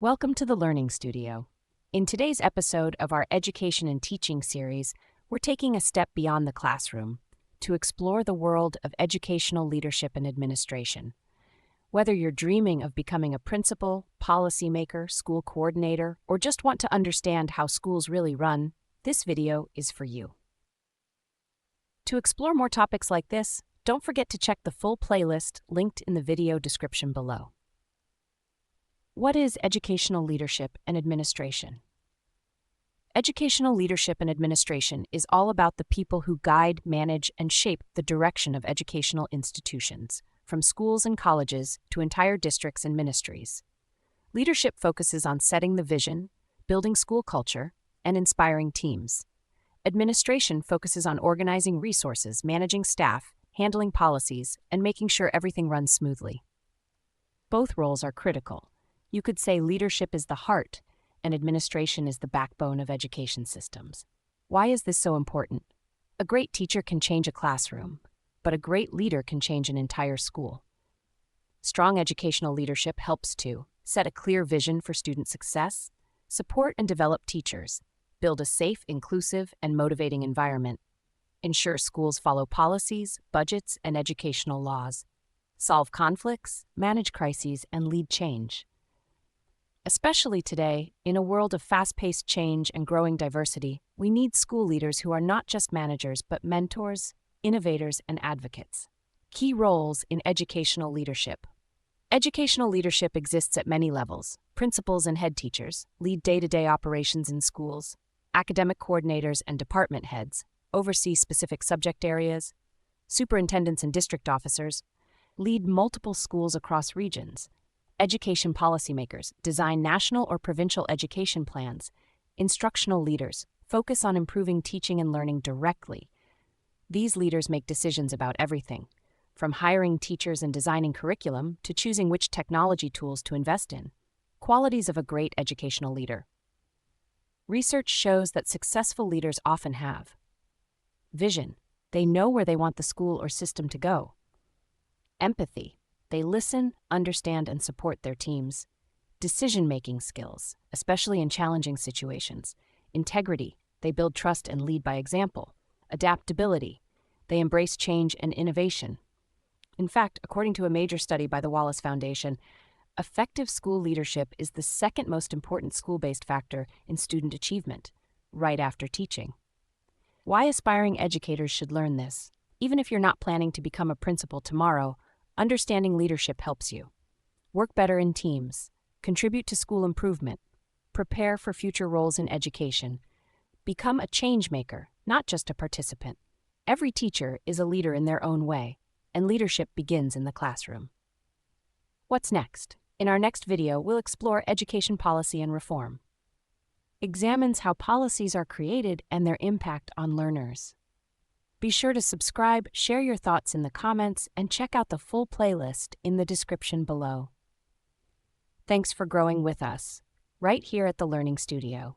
Welcome to the Learning Studio. In today's episode of our Education and Teaching series, we're taking a step beyond the classroom to explore the world of educational leadership and administration. Whether you're dreaming of becoming a principal, policymaker, school coordinator, or just want to understand how schools really run, this video is for you. To explore more topics like this, don't forget to check the full playlist linked in the video description below. What is educational leadership and administration? Educational leadership and administration is all about the people who guide, manage, and shape the direction of educational institutions, from schools and colleges to entire districts and ministries. Leadership focuses on setting the vision, building school culture, and inspiring teams. Administration focuses on organizing resources, managing staff, handling policies, and making sure everything runs smoothly. Both roles are critical. You could say leadership is the heart, and administration is the backbone of education systems. Why is this so important? A great teacher can change a classroom, but a great leader can change an entire school. Strong educational leadership helps to set a clear vision for student success, support and develop teachers, build a safe, inclusive, and motivating environment, ensure schools follow policies, budgets, and educational laws, solve conflicts, manage crises, and lead change. Especially today, in a world of fast-paced change and growing diversity, we need school leaders who are not just managers but mentors, innovators, and advocates. Key roles in educational leadership. Educational leadership exists at many levels. Principals and head teachers lead day-to-day operations in schools. Academic coordinators and department heads oversee specific subject areas. Superintendents and district officers lead multiple schools across regions. Education policymakers design national or provincial education plans. Instructional leaders focus on improving teaching and learning directly. These leaders make decisions about everything, from hiring teachers and designing curriculum to choosing which technology tools to invest in. Qualities of a great educational leader. Research shows that successful leaders often have vision. They know where they want the school or system to go. Empathy. They listen, understand, and support their teams. Decision-making skills, especially in challenging situations. Integrity. They build trust and lead by example. Adaptability. They embrace change and innovation. In fact, according to a major study by the Wallace Foundation, effective school leadership is the second most important school-based factor in student achievement, right after teaching. Why aspiring educators should learn this? Even if you're not planning to become a principal tomorrow, understanding leadership helps you. Work better in teams. Contribute to school improvement. Prepare for future roles in education. Become a change maker, not just a participant. Every teacher is a leader in their own way, and leadership begins in the classroom. What's next? In our next video, we'll explore education policy and reform. Examines how policies are created and their impact on learners. Be sure to subscribe, share your thoughts in the comments, and check out the full playlist in the description below. Thanks for growing with us, right here at the Learning Studio.